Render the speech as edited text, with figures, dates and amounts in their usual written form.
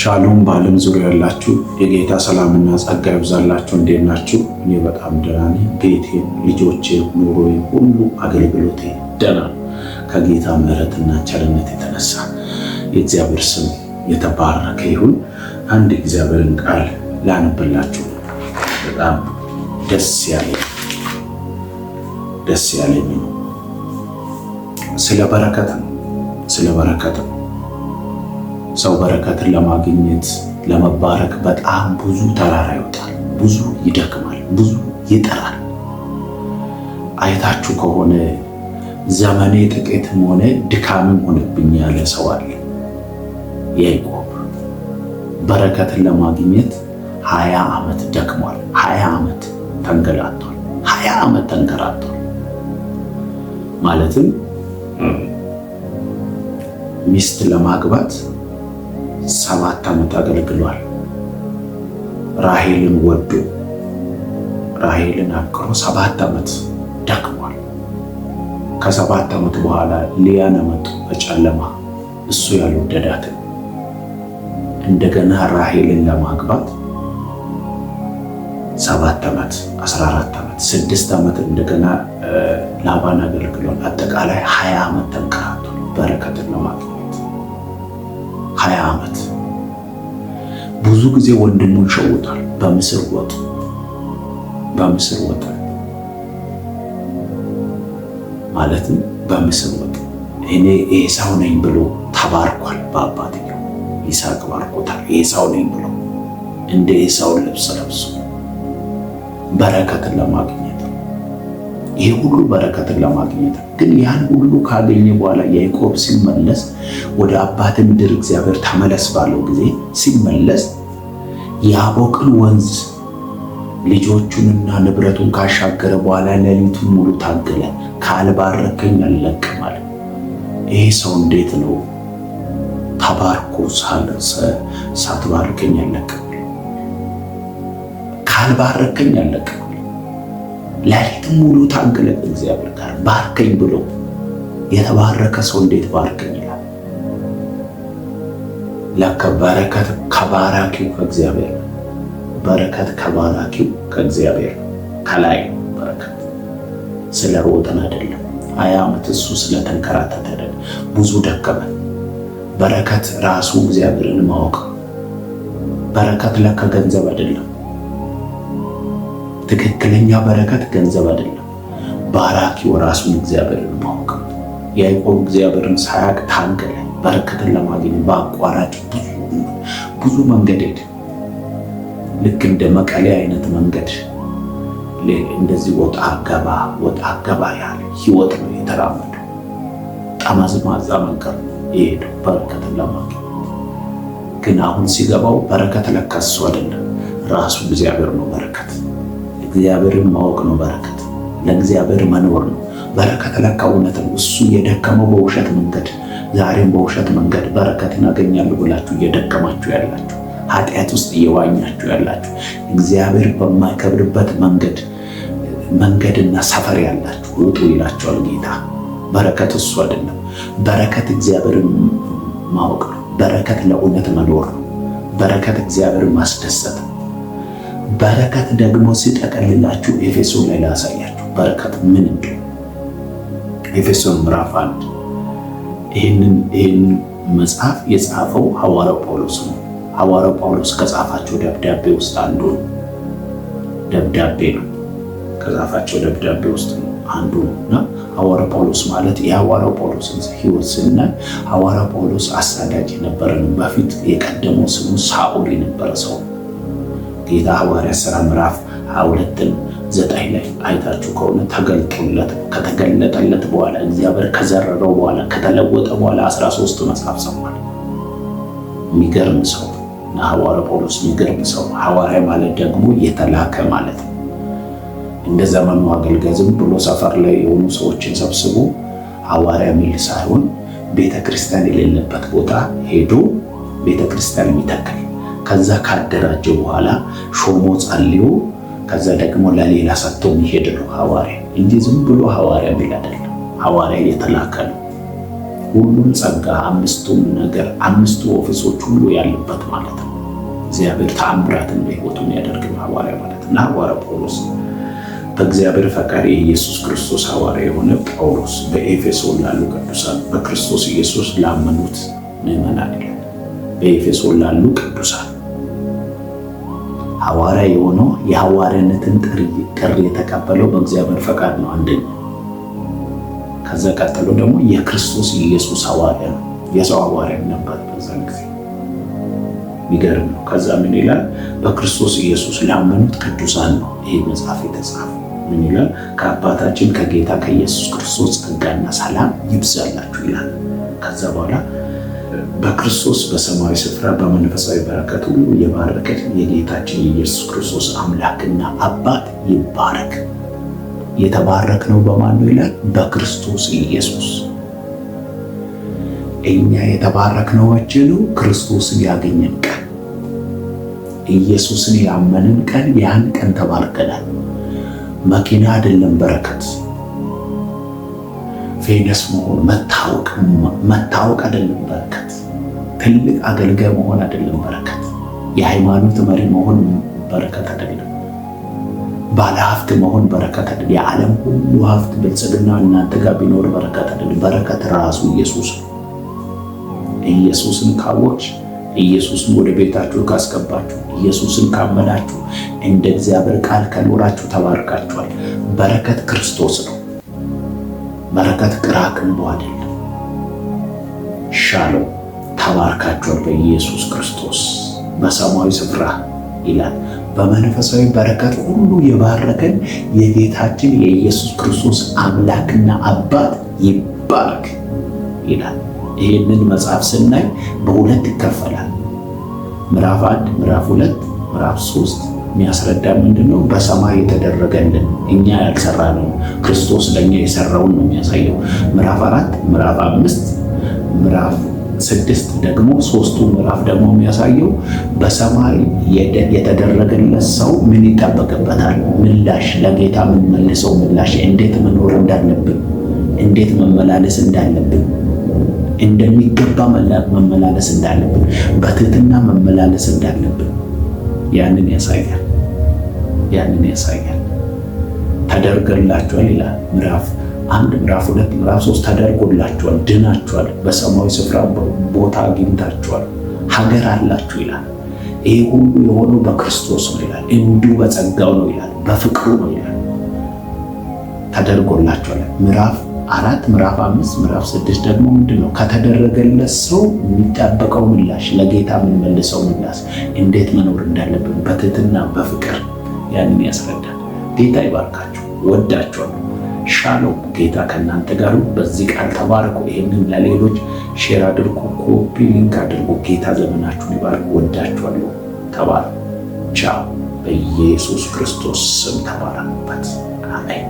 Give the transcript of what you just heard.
ሻሎም በዓለም ዙሪያ ያላችሁ የጌታ ሰላምና ጸጋ ይብዛላችሁ። እንዴት ናችሁ? እኔ በጣም ደህና ነኝ። ቤቴ፣ ልጆቼ፣ ኑሮዬ ሁሉ አገልግሎቴ ደህና ነው። ከጌታ ምሕረትና ቸርነት የተነሳ የእግዚአብሔር ስም የተባረከ ይሁን። አንድ እግዚአብሔርን ቃል ላነብላችሁ። በጣም ደስ ያለኝ ነው። ስለ በረከት ነው። ሰው በረከትን ለማግኘት ለመባረክ በጣም ብዙ ተራራ ይወጣል፣ ብዙ ይደክማል፣ ብዙ ይጥራል። አይታችሁ ከሆነ ዘመኔ ጥቂትም ሆነ ድካምም ሆነብኝ ያለ ሰው አለ። ያዕቆብ በረከትን ለማግኘት 20 ዓመት ደክሟል፣ 20 ዓመት ተንገላቷል፣ 20 ዓመት ተንከራቷል። ማለትም ሚስት ለማግባት 7 ዓመት አገልግሏል። ራሔልን ወዶ ራሔልን አቅሮ 7 ዓመት ደክሟል። ከ7 ዓመት በኋላ ሊያን መጡ በጨለማ እሱ ያልወደዳትን እንደገና ራሔልን ለማግባት 7 ዓመት 14 ዓመት 6 ዓመት እንደገና ላባን አገልግሏል። አጠቃላይ 20 ዓመት ተንከራቷል በረከትን ለማግኘት 20 ዓመት። ብዙ ጊዜ ወንድሙን ሸውቷል። በምስር ወጥ ማለትም በምስር ወጥ እኔ ኤሳው ነኝ ብሎ ተባርኳል። በአባትየው ይስሐቅ ባርኮታል። ኤሳው ነኝ ብሎ እንደ ኤሳው ልብስ ለብሶ በረከትን ለማግኘት ይሄ ሁሉ በረከትን ለማግኘት ግን ያን ሁሉ ካገኘ በኋላ ያዕቆብ ሲመለስ ወደ አባት ምድር እግዚአብሔር ተመለስ ባለው ጊዜ ሲመለስ ያቦቅን ወንዝ ልጆቹንና ንብረቱን ካሻገረ በኋላ ሌሊቱን ሙሉ ታገለ። ካልባረከኝ አልለቅም አለ። ይሄ ሰው እንዴት ነው ተባርኮ ሳትባርከኝ አልለቅም? ካልባረከኝ አልለቅም። ሌሊቱን ሙሉ ታገለ እግዚአብሔር ጋር ባርከኝ ብሎ። የተባረከ ሰው እንዴት ባርከኝ ይላል? ለካ በረከት ከባራኪው ከእግዚአብሔር፣ በረከት ከባራኪው ከእግዚአብሔር ከላይ በረከት ስለ ሮጥን አይደለም። 20 ዓመት እሱ ስለተንከራተተ አይደለም፣ ብዙ ደከመ። በረከት ራሱ እግዚአብሔርን ማወቅ። በረከት ለካ ገንዘብ አይደለም። ትክክለኛ በረከት ገንዘብ አይደለም። ባራኪው ራሱን እግዚአብሔርን ማወቅ። ያዕቆብ እግዚአብሔርን ሳያውቅ ታገለ። በረከትን ለማግኘት በአቋራጭ ብዙ መንገድ ሄደ። ልክ እንደ መቀሌ አይነት መንገድ እንደዚህ ወጣ ገባ ያለ ህይወት ነው የተራመደው። ጠመዝማዛ መንገድ የሄደው በረከትን ለማግኘት። ግን አሁን ሲገባው በረከት ለካ እሱ አይደለም፣ ራሱ እግዚአብሔር ነው በረከት። እግዚአብሔርን ማወቅ ነው በረከት። ለእግዚአብሔር መኖር ነው በረከት። ለካ እውነት ነው። እሱ የደከመው በውሸት መንገድ፣ ዛሬም በውሸት መንገድ በረከትን አገኛለሁ ብላችሁ እየደከማችሁ ያላችሁ፣ ኃጢአት ውስጥ እየዋኛችሁ ያላችሁ፣ እግዚአብሔር በማይከብርበት መንገድና ሰፈር ያላችሁ ውጡ ይላችኋል ጌታ። በረከት እሱ አይደለም። በረከት እግዚአብሔርን ማወቅ ነው። በረከት ለእውነት መኖር ነው። በረከት እግዚአብሔርን ማስደሰት ነው። በረከት ደግሞ ሲጠቀልላችሁ ኤፌሶን ላይ ላሳያችሁ በረከት ምን እንደሆነ። ኤፌሶን ምዕራፍ 1 ይህንን መጽሐፍ የጻፈው ሐዋርያው ጳውሎስ ነው። ሐዋርያው ጳውሎስ ከጻፋቸው ደብዳቤ ውስጥ አንዱ ነው። ደብዳቤ ነው ከጻፋቸው ደብዳቤ ውስጥ አንዱ ነው እና ሐዋርያው ጳውሎስ ማለት የሐዋርያው ጳውሎስን ሕይወት ስናይ ሐዋርያው ጳውሎስ አሳዳጅ የነበረ ነው። በፊት የቀደመው ስሙ ሳኦል የነበረ ሰው። ጌታ ሐዋርያት ሥራ ምዕራፍ 22:9 ላይ አይታችሁ ከሆነ ከተገለጠለት በኋላ እግዚአብሔር ከዘረረው በኋላ ከተለወጠ በኋላ 13 መጽሐፍ ሰማል። የሚገርም ሰው እና ሐዋርያ ጳውሎስ የሚገርም ሰው። ሐዋርያ ማለት ደግሞ የተላከ ማለት ነው። እንደ ዘመኑ አገልጋይ ዝም ብሎ ሰፈር ላይ የሆኑ ሰዎችን ሰብስቦ ሐዋርያ የሚል ሳይሆን ቤተክርስቲያን የሌለበት ቦታ ሄዶ ቤተክርስቲያን የሚተክል ከዛ ካደራጀው በኋላ ሾሞ ጸልዮ ከዛ ደግሞ ለሌላ ሰጥቶ የሚሄድ ነው ሐዋርያ እንጂ ዝም ብሎ ሐዋርያ የሚል አይደለም። ሐዋርያ የተላከ ነው። ሁሉም ጸጋ፣ አምስቱም ነገር፣ አምስቱ ኦፊሶች ሁሉ ያሉበት ማለት ነው። እግዚአብሔር ተአምራትን በሕይወቱ የሚያደርግ ሐዋርያ ማለት ነው። ሐዋርያ ጳውሎስ በእግዚአብሔር ፈቃድ የኢየሱስ ክርስቶስ ሐዋርያ የሆነ ጳውሎስ በኤፌሶን ላሉ ቅዱሳን በክርስቶስ ኢየሱስ ላመኑት ምዕመናን ይላል። በኤፌሶን ላሉ ቅዱሳን ሐዋርያ የሆነው የሐዋርያነትን ጥሪ የተቀበለው በእግዚአብሔር ፈቃድ ነው። አንደኛ። ከዛ ቀጥሎ ደግሞ የክርስቶስ ኢየሱስ ሐዋርያ ነው። የሰው ሐዋርያ ነበር በዛን ጊዜ። የሚገርም ነው። ከዛ ምን ይላል? በክርስቶስ ኢየሱስ ላመኑት ቅዱሳን ነው ይሄ መጽሐፍ የተጻፈው። ምን ይላል? ከአባታችን ከጌታ ከኢየሱስ ክርስቶስ ጸጋና ሰላም ይብዛላችሁ ይላል። ከዛ በኋላ በክርስቶስ በሰማያዊ ስፍራ በመንፈሳዊ በረከት ሁሉ የባረከን የጌታችን የኢየሱስ ክርስቶስ አምላክና አባት ይባረክ። የተባረክነው በማን ነው ይላል? በክርስቶስ ኢየሱስ። እኛ የተባረክነው መቼ ነው? ክርስቶስን ያገኘን ቀን፣ ኢየሱስን ያመንን ቀን፣ ያን ቀን ተባርከናል። መኪና አይደለም በረከት፣ ፌመስ መሆን መታወቅ አይደለም በረከት፣ ትልቅ አገልጋይ መሆን አይደለም በረከት፣ የሃይማኖት መሪ መሆን በረከት አይደለም፣ ባለ ሀብት መሆን በረከት አይደለም፣ የዓለም ሁሉ ሀብት ብልጽግና እናንተ ጋር ቢኖር በረከት አይደለም። በረከት ራሱ ኢየሱስ ነው። ኢየሱስን ካወቅሽ፣ ኢየሱስን ወደ ቤታችሁ ካስገባችሁ፣ ኢየሱስን ካመናችሁ፣ እንደ እግዚአብሔር ቃል ከኖራችሁ ተባርካችኋል። በረከት ክርስቶስ ነው። በረከት ቅራቅንቦ አይደለም። ሻሎም ተባርካችኋል በኢየሱስ ክርስቶስ በሰማያዊ ስፍራ ይላል። በመንፈሳዊ በረከት ሁሉ የባረከን የጌታችን የኢየሱስ ክርስቶስ አምላክና አባት ይባረክ ይላል። ይህንን መጽሐፍ ስናይ በሁለት ይከፈላል። ምዕራፍ 1፣ ምዕራፍ 2፣ ምዕራፍ 3 የሚያስረዳ ምንድነው? በሰማይ የተደረገልን እኛ ያልሰራነው ክርስቶስ ለኛ የሰራውን ነው የሚያሳየው። ምዕራፍ 4፣ ምዕራፍ 5፣ ምዕራፍ 6 ደግሞ ሶስቱ ምዕራፍ ደግሞ የሚያሳየው በሰማይ የተደረገለት ሰው ምን ይጠበቅበታል፣ ምላሽ፣ ለጌታ ምን መልሰው ምላሽ፣ እንዴት መኖር እንዳለብን፣ እንዴት መመላለስ እንዳለብን፣ እንደሚገባ መመላለስ እንዳለብን፣ በትህትና መመላለስ እንዳለብን ያንን ያሳያል። ተደርገላችኋል ይላል። ምዕራፍ 1፣ ምዕራፍ 2፣ ምዕራፍ 3 ተደርጎላችኋል፣ ድናችኋል፣ በሰማያዊ ስፍራ ቦታ አግኝታችኋል፣ ሀገር አላችሁ ይላል። ይሄ ሁሉ የሆነው በክርስቶስ ነው ይላል። እንዲሁ በጸጋው ነው ይላል፣ በፍቅሩ ነው ይላል። ተደርጎላችኋል። ምዕራፍ 4፣ ምዕራፍ 5፣ ምዕራፍ 6 ደግሞ ምንድነው? ከተደረገለት ሰው የሚጠበቀው ምላሽ፣ ለጌታ የምንመልሰው ምላሽ፣ እንዴት መኖር እንዳለብን በትህትና በፍቅር ያንን ያስረዳል። ጌታ ይባርካችሁ። ወዳችኋለሁ። ሻሎም። ጌታ ከእናንተ ጋር። በዚህ ቃል ተባረኩ። ይህንን ለሌሎች ሼር አድርጉ፣ ኮፒ ሊንክ አድርጉ። ጌታ ዘመናችሁን ይባርክ። ወዳችኋለሁ። ተባረኩ። ቻው። በኢየሱስ ክርስቶስ ስም ተባረኩበት። አሜን።